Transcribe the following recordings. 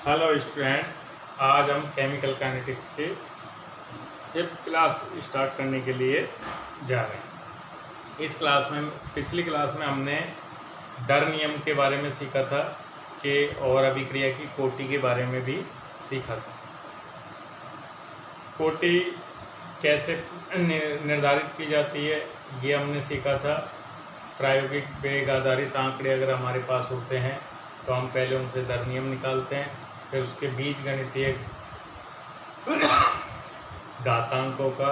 Hello students, आज हम chemical kinetics के एक क्लास स्टार्ट करने के लिए जा रहे हैं। इस क्लास में पिछली क्लास में हमने डर नियम के बारे में सीखा था कि और अभिक्रिया की कोटि के बारे में भी सीखा था। कोटि कैसे निर्धारित की जाती है ये हमने सीखा था। प्रायोगिक वेग आधारित आंकड़े अगर हमारे पास होते हैं तो हम पहले उनसे दर नियम निकालते हैं, फिर उसके बीजगणितीय घातांकों का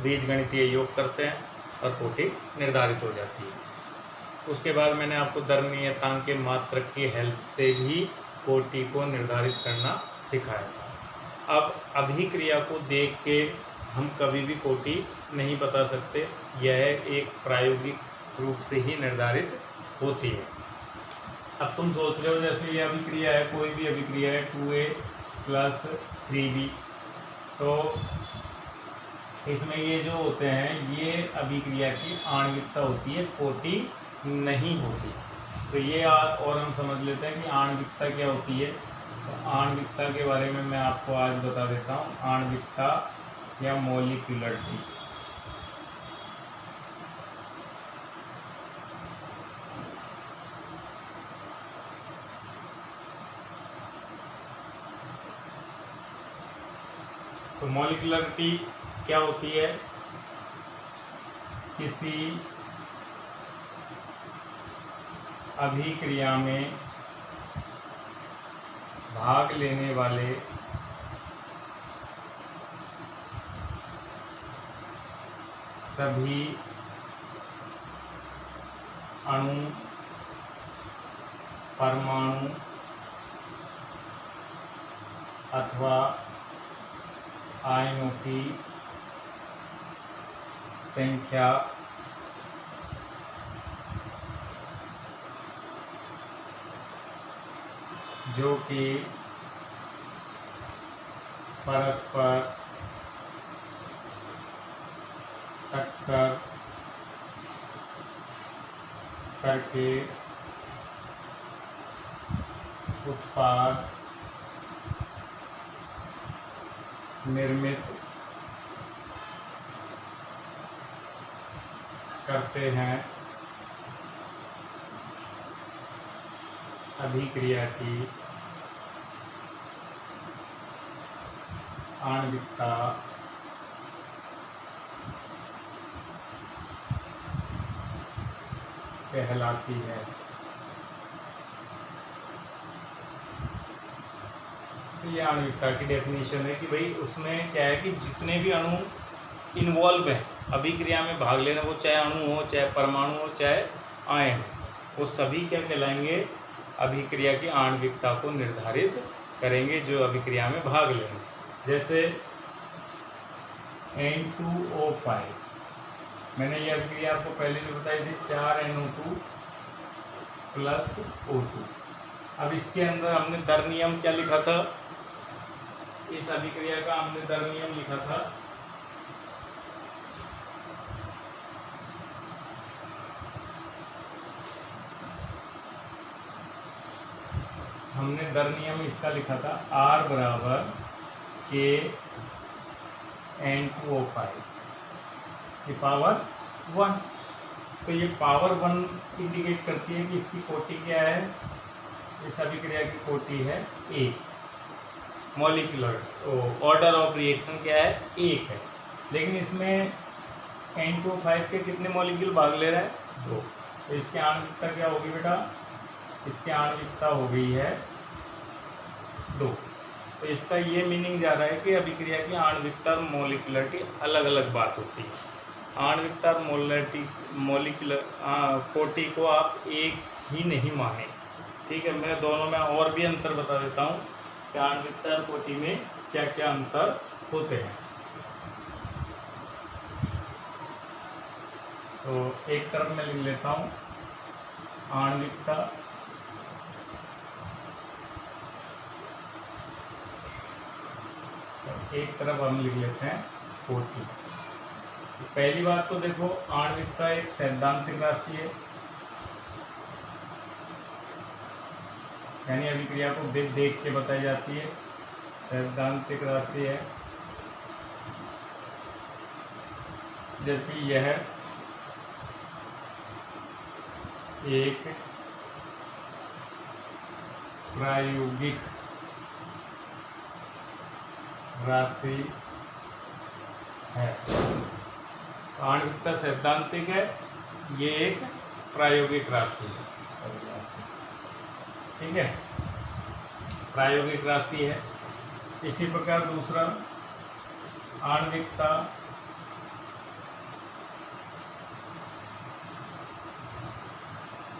बीजगणितीय योग करते हैं और कोटि निर्धारित हो जाती है। उसके बाद मैंने आपको दर नियतांक के मात्रक की हेल्प से भी कोटि को निर्धारित करना सिखाया था। अब अभिक्रिया को देख के हम कभी भी कोटि नहीं बता सकते, यह एक प्रायोगिक रूप से ही निर्धारित होती है। अब तुम सोच रहे हो जैसे ये अभिक्रिया है, कोई भी अभिक्रिया है 2A + 3B, तो इसमें ये जो होते हैं ये अभिक्रिया की आणविकता होती है, कोटि नहीं होती। तो ये और हम समझ लेते हैं कि आणविकता क्या होती है। तो आणविकता के बारे में मैं आपको आज बता देता हूँ। आणविकता या मोलिकुलरिटी, तो मॉलिक्यूलरिटी क्या होती है? किसी अभिक्रिया में भाग लेने वाले सभी अणु, परमाणु अथवा आयनों की संख्या जो कि परस्पर टक्कर करके उत्पाद निर्मित करते हैं, अभिक्रिया की आणविकता कहलाती है। तो ये आणविकता की डेफिनेशन है कि भाई उसमें क्या है कि जितने भी अणु इन्वॉल्व हैं अभिक्रिया में भाग लेना, वो चाहे अणु हो, चाहे परमाणु हो, चाहे आयन हो, वो सभी क्या कहलाएंगे? अभिक्रिया की आणविकता को निर्धारित करेंगे जो अभिक्रिया में भाग लेंगे। जैसे N2O5, मैंने ये अभिक्रिया आपको पहले भी बताई थी, 4NO2 + O2। अब इसके अंदर हमने दर नियम क्या लिखा था? इस अभिक्रिया का हमने दर नियम लिखा था इसका लिखा था R = K N2O5 की पावर 1। तो ये पावर 1 इंडिकेट करती है कि इसकी कोटि क्या है? इस अभिक्रिया की कोटि है 1। मॉलिक्यूलर ऑर्डर ऑफ रिएक्शन क्या है? 1 है। लेकिन इसमें N2O5 के कितने मॉलिक्यूल भाग ले रहे हैं? 2। तो इसकी आणविकता क्या होगी बेटा? इसकी आणविकता हो गई है 2। तो इसका ये मीनिंग जा रहा है कि अभिक्रिया की आणविकता और मॉलिक्यूलरिटी अलग अलग बात होती है। आणविकता और मॉलिक्यूलर कोटि को आप एक ही नहीं माने, ठीक है। मैं दोनों में और भी अंतर बता देता हूँ कि आणविकता और कोटि में क्या क्या अंतर होते हैं। तो एक तरफ मैं लिख लेता हूँ आणविकता और एक तरफ हम लिख लेते हैं कोटि। पहली बात तो देखो, आणविकता एक सैद्धांतिक राशि है। यानी अभिक्रिया को देख देख के बताई जाती है, सैद्धांतिक राशि है। जबकि यह एक प्रायोगिक राशि है। आणविकता सैद्धांतिक है, ये एक प्रायोगिक राशि है। ठीक है, प्रायोगिक राशि है। इसी प्रकार दूसरा, आणविकता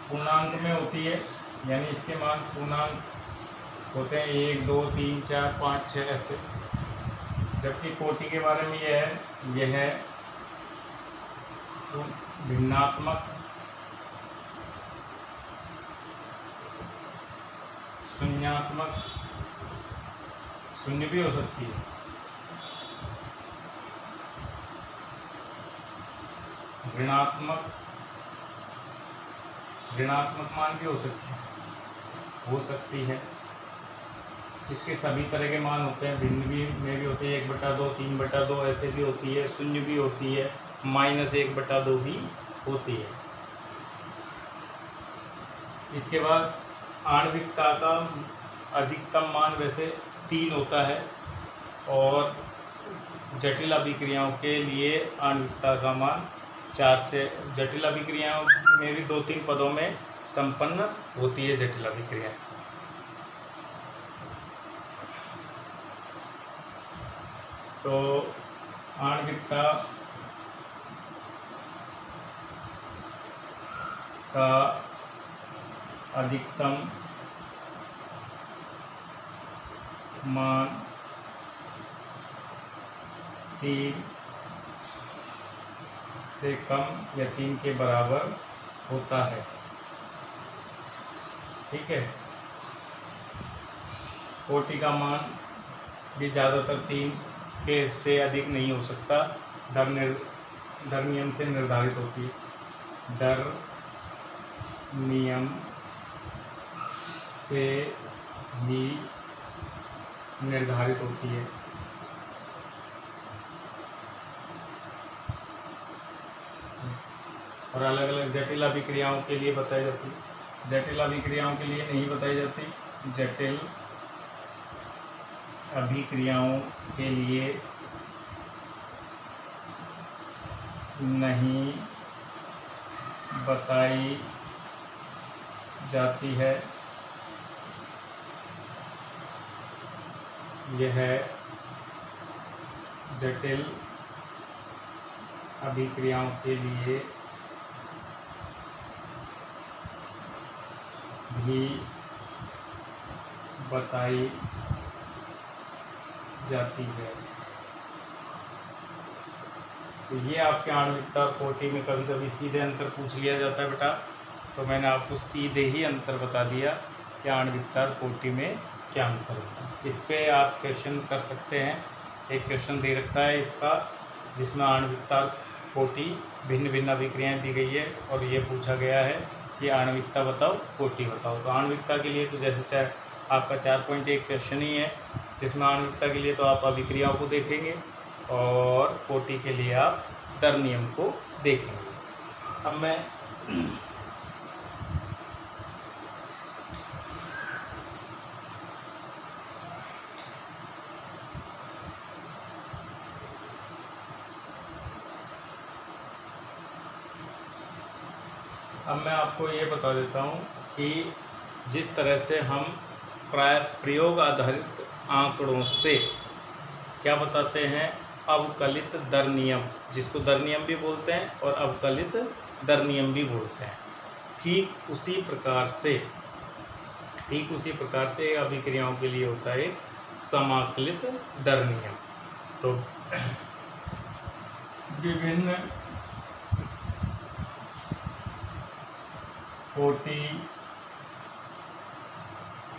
पूर्णांक में होती है, यानी इसके मान पूर्णांक होते हैं 1, 2, 3, 4, 5, 6 ऐसे। जबकि कोटि के बारे में यह है भिन्नात्मक, शून्यात्मक, शून्य भी हो सकती है, ऋणात्मक मान भी हो सकती है। इसके सभी तरह के मान होते हैं, भिन्न भी में भी होती है, 1/2, 3/2 ऐसे भी होती है, शून्य भी होती है, -1/2 भी होती है। इसके बाद आणविकता का अधिकतम मान वैसे 3 होता है, और जटिल अभिक्रियाओं के लिए आणविकता का मान 4 से, जटिल अभिक्रियाओं में भी 2-3 पदों में संपन्न होती है जटिल अभिक्रिया। तो आणविकता का अधिकतम मान 3 से कम या 3 के बराबर होता है। ठीक है, कोटि का मान भी ज़्यादातर 3 के से अधिक नहीं हो सकता, दर नियम से निर्धारित होती है। दर नियम से ही निर्धारित होती है। और अलग अलग जटिल अभिक्रियाओं के लिए बताई जाती है, जटिल अभिक्रियाओं के लिए नहीं बताई जाती। जटिल अभिक्रियाओं के लिए नहीं बताई जाती है। यह जटिल अभिक्रियाओं के लिए भी बताई जाती है। तो ये आपके आणविकता कोटि में कभी कभी सीधे अंतर पूछ लिया जाता है बेटा, तो मैंने आपको सीधे ही अंतर बता दिया कि आणविकता कोटि में क्या अंतर होता है। इस पे आप क्वेश्चन कर सकते हैं। एक क्वेश्चन दे रखा है इसका, जिसमें आणविकता कोटि भिन्न भिन्न अभिक्रियाएँ दी गई है, और ये पूछा गया है कि आणविकता बताओ, कोटि बताओ। तो आणविकता के लिए तो जैसे आपका 4.1 क्वेश्चन ही है, जिसमें आणविकता के लिए तो आप अभिक्रियाओं को देखेंगे, और कोटि के लिए आप दर नियम को देखेंगे। अब मैं आपको ये बता देता हूँ कि जिस तरह से हम प्रयोग आधारित आंकड़ों से क्या बताते हैं, अवकलित दर नियम, जिसको दर नियम भी बोलते हैं और अवकलित दर नियम भी बोलते हैं, ठीक उसी प्रकार से अभिक्रियाओं के लिए होता है समाकलित दर नियम। तो विभिन्न कोटि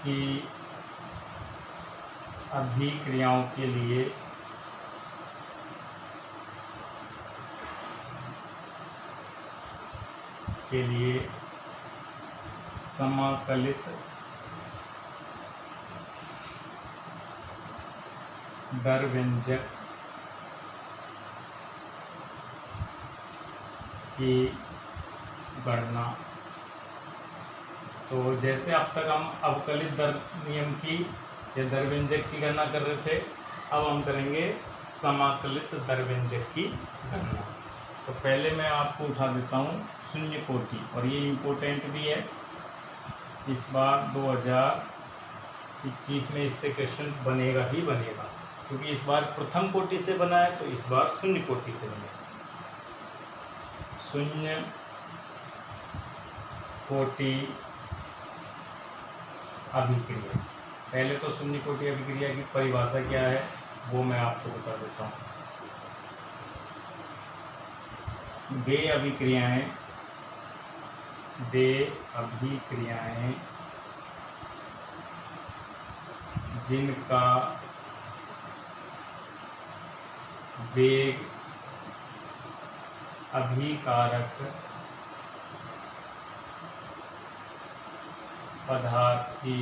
की अभिक्रियाओं के लिए समाकलित दर व्यंजक की गणना। तो जैसे अब तक हम अवकलित दर नियम की या दर व्यंजक की गणना कर रहे थे, अब हम करेंगे समाकलित दर व्यंजक की गणना। तो पहले मैं आपको उठा देता हूँ शून्य कोटि, और ये इम्पोर्टेंट भी है। इस बार 2021 में इससे क्वेश्चन बनेगा ही बनेगा, क्योंकि इस बार प्रथम कोटि से बना है, तो इस बार शून्य कोटि से बनेगा। शून्य कोटि अभिक्रिया। पहले तो शून्य कोटि अभिक्रिया की परिभाषा क्या है वो मैं आपको बता देता हूँ। वे अभिक्रियाएं जिनका वेग अभिकारक पदार्थ की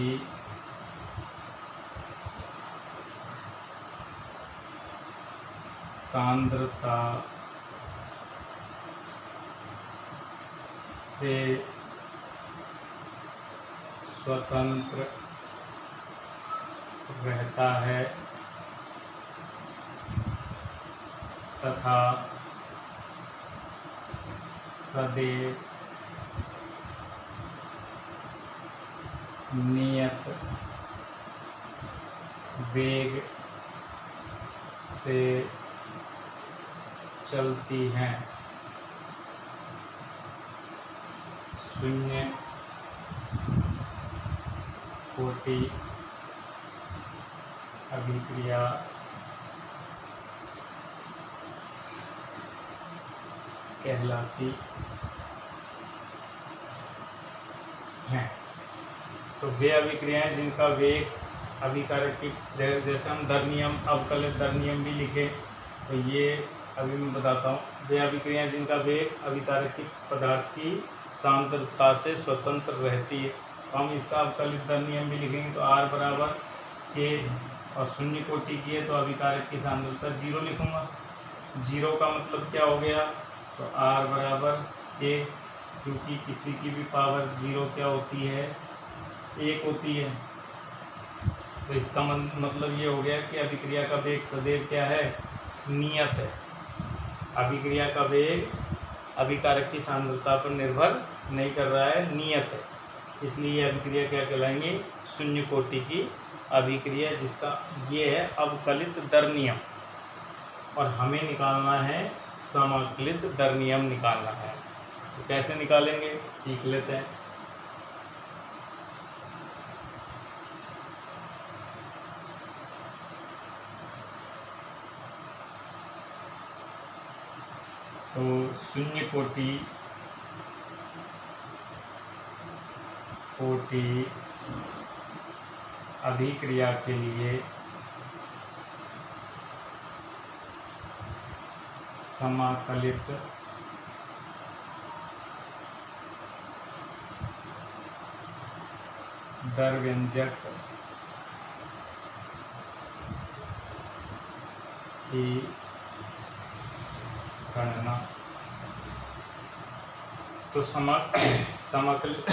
सांद्रता से स्वतंत्र रहता है तथा सदैव नियत वेग से चलती हैं। शून्य कोटि अभिक्रिया कहलाती हैं। तो वे अभिक्रियाएं जिनका वेग अभिकारक की, जैसे हम दर नियम, अवकलित दर नियम भी लिखे, तो ये अभी मैं बताता हूँ। वे अभिक्रियाएं जिनका वेग अभिकारक की पदार्थ की सांद्रता से स्वतंत्र रहती है, तो हम इसका अवकलित दर नियम भी लिखेंगे। तो R बराबर K, और शून्य कोटि की है तो अभिकारक की सांद्रता 0 लिखूंगा। 0 का मतलब क्या हो गया, तो R बराबर K, क्योंकि किसी की भी पावर 0 क्या होती है, 1 होती है। तो इसका मतलब ये हो गया कि अभिक्रिया का वेग सदैव क्या है, नियत है। अभिक्रिया का वेग अभिकारक की सांद्रता पर निर्भर नहीं कर रहा है, नियत है। इसलिए अभिक्रिया क्या कहलाएंगे, शून्य कोटि की अभिक्रिया, जिसका ये है अवकलित दर नियम। और हमें निकालना है समाकलित दर नियम निकालना है। तो कैसे निकालेंगे सीख लेते हैं। तो शून्य कोटि अभिक्रिया के लिए समाकलित दर व्यंजक की गणना। तो समाकलित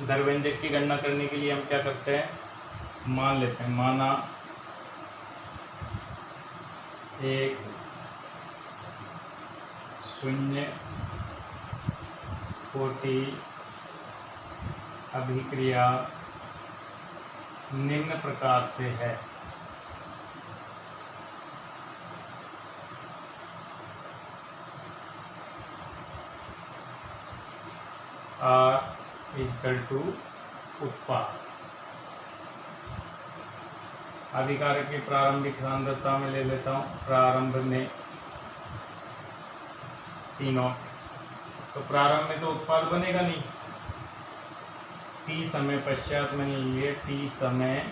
दर व्यंजक की गणना करने के लिए हम क्या करते हैं, मान लेते हैं। माना एक शून्य कोटि अभिक्रिया निम्न प्रकार से है। R = उत्पाद। अभिकारक की प्रारंभिक सांद्रता में ले लेता हूँ, प्रारंभ में C0। तो प्रारंभ में तो उत्पाद बनेगा नहीं, T समय पश्चात मैंने लिए, T समय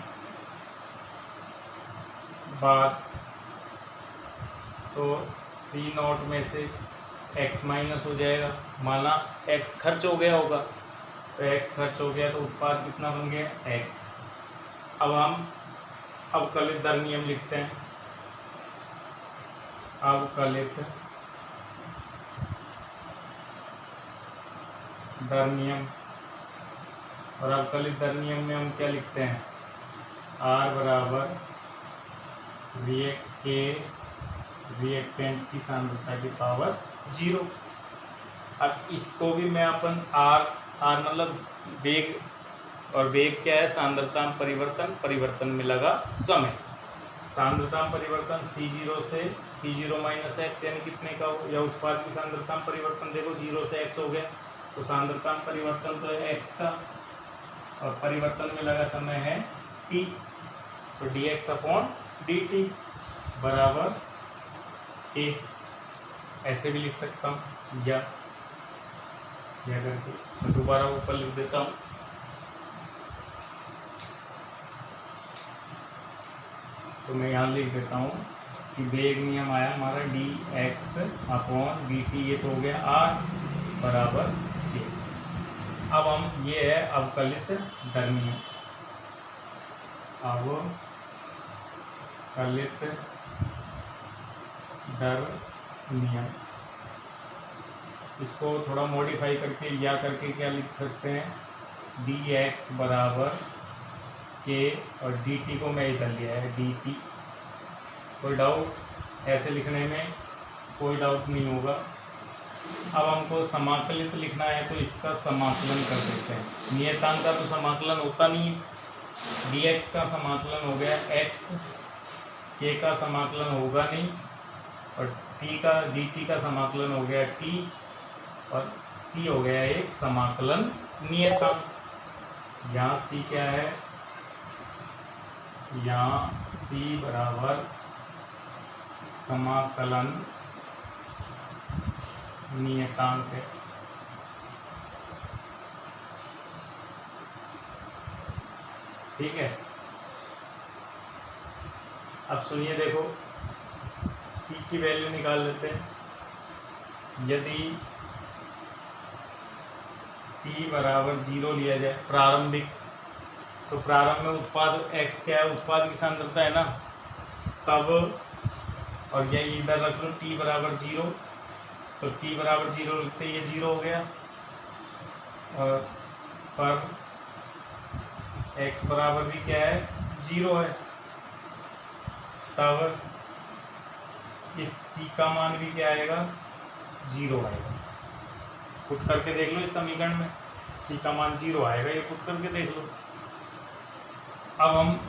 बाद तो C0 में से x माइनस हो जाएगा। माना x खर्च हो गया होगा, तो x खर्च हो गया तो उत्पाद कितना बन गया, x। अब हम अवकलित दर नियम लिखते हैं। अवकलित दर नियम, और अवकलित दर नियम में हम क्या लिखते हैं, R बराबर रिएक्टेंट की सांद्रता की पावर 0। अब इसको भी मैं अपन R मतलब वेग, और वेग क्या है, सांद्रता में परिवर्तन, परिवर्तन में लगा समय। सांद्रता में परिवर्तन C0 से C0 माइनस एक्स यानी कितने का हो, या उत्पाद की सांद्रता में परिवर्तन देखो 0 से x हो गया, तो सांद्रता में परिवर्तन तो है x का, और परिवर्तन में लगा समय है t, तो dx अपॉन dt बराबर a। ऐसे भी लिख सकता हूँ, या करके मैं दोबारा ऊपर लिख देता हूँ। तो मैं यहाँ लिख देता हूँ कि वेग नियम आया हमारा dx अपॉन dt, ये तो हो गया r बराबर a। अब हम, ये है अवकलित दर नियम, अवकलित दर नियम। इसको थोड़ा मॉडिफाई करके या करके क्या लिख सकते हैं, dx बराबर k, और dt को मैं इधर लिया है dt। कोई डाउट, ऐसे लिखने में कोई डाउट नहीं होगा। अब हमको समाकलित लिखना है, तो इसका समाकलन कर देते हैं। नियतांक का तो समाकलन होता नहीं है, dx का समाकलन हो गया x, k का समाकलन होगा नहीं, और dt का समाकलन हो गया t, और c हो गया एक समाकलन नियतांक। यहाँ c क्या है, यहाँ c बराबर समाकलन नियतांक है। ठीक है, अब सुनिए, देखो c की वैल्यू निकाल लेते हैं। यदि t बराबर 0 लिया जाए प्रारंभिक, तो प्रारंभ में उत्पाद x क्या है, उत्पाद की सांद्रता है ना, तब, और ये इधर रख लो t बराबर 0, तो t बराबर 0 लिखते ये 0 हो गया, और पर x बराबर भी क्या है, 0 है, तब इस c का मान भी क्या आएगा, 0 आएगा। पुट करके देख लो इस समीकरण में, c का मान 0 आएगा, ये पुट करके देख लो। अब हम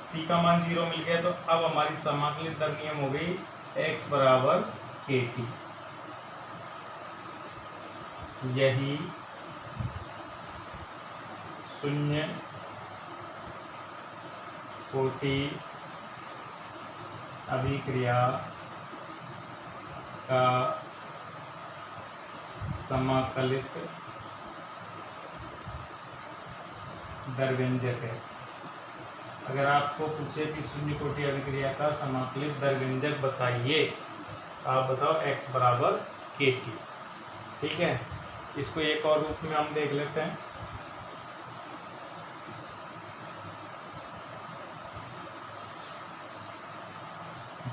c का मान 0 मिल गया, तो अब हमारी समाकलित दर नियम हो गई x बराबर kt। यही शून्य कोटि अभिक्रिया का समाकलित दर व्यंजक है। अगर आपको पूछे कि शून्य कोटि अभिक्रिया का समाकलित दर व्यंजक बताइए, आप बताओ x बराबर kt। ठीक है, इसको एक और रूप में हम देख लेते हैं।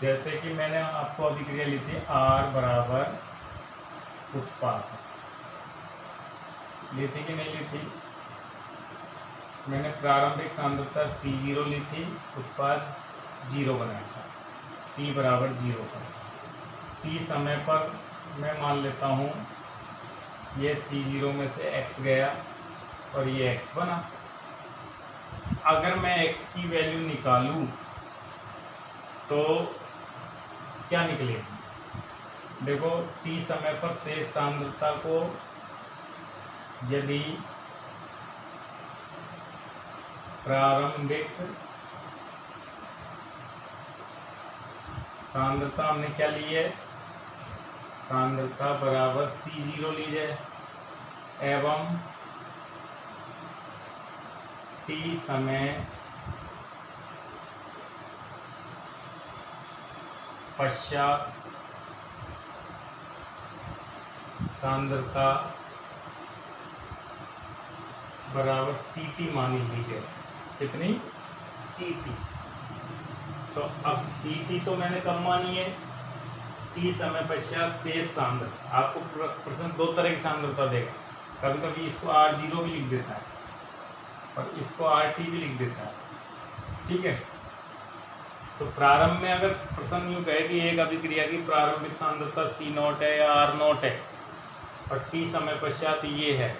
जैसे कि मैंने आपको अभिक्रिया ली थी R बराबर उत्पाद, ली थी कि नहीं ली थी, मैंने प्रारंभिक सांद्रता C0 ली थी, उत्पाद 0 बनाया था, t बराबर 0 पर। t समय पर मैं मान लेता हूँ ये C0 में से x गया और ये x बना। अगर मैं x की वैल्यू निकालूं तो क्या निकलेगी, देखो t समय पर शेष सांद्रता को यदि प्रारंभिक सांद्रता हमने क्या ली है, सांद्रता बराबर C0 ली जाए एवं t समय पश्चात सांद्रता बराबर Ct मानी लीजिए। कितनी, Ct। तो अब सी टी तो मैंने कब मानी है, टी समय पश्चात शेष सांद्रता। आपको प्रश्न दो तरह की सांद्रता देगा, कभी कभी इसको R0 भी लिख देता है और इसको RT भी लिख देता है, ठीक है। तो प्रारंभ में अगर प्रश्न यूँ कहे कि एक अभिक्रिया की प्रारंभिक सांद्रता C0 है या R0 है और टी समय पश्चात ये है,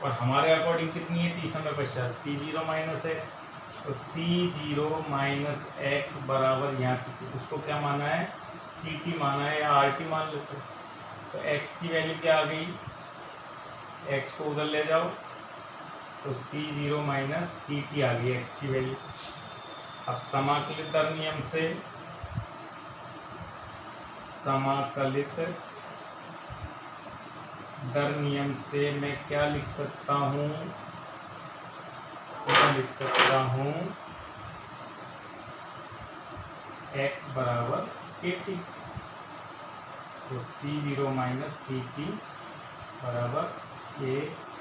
और हमारे अकॉर्डिंग कितनी है टी समय पश्चात, C0 माइनस एक्स। तो C0 माइनस एक्स बराबर यहाँ उसको क्या माना है, CT माना है या RT मान लेते हैं। तो x की वैल्यू क्या आ गई, x को उधर ले जाओ तो C0 माइनस CT आ गई x की वैल्यू। अब समाकलित दर नियम से, समाकलित दर नियम से मैं क्या लिख सकता हूँ, मैं लिख सकता हूँ x बराबर KT। तो C0 माइनस CT बराबर KT।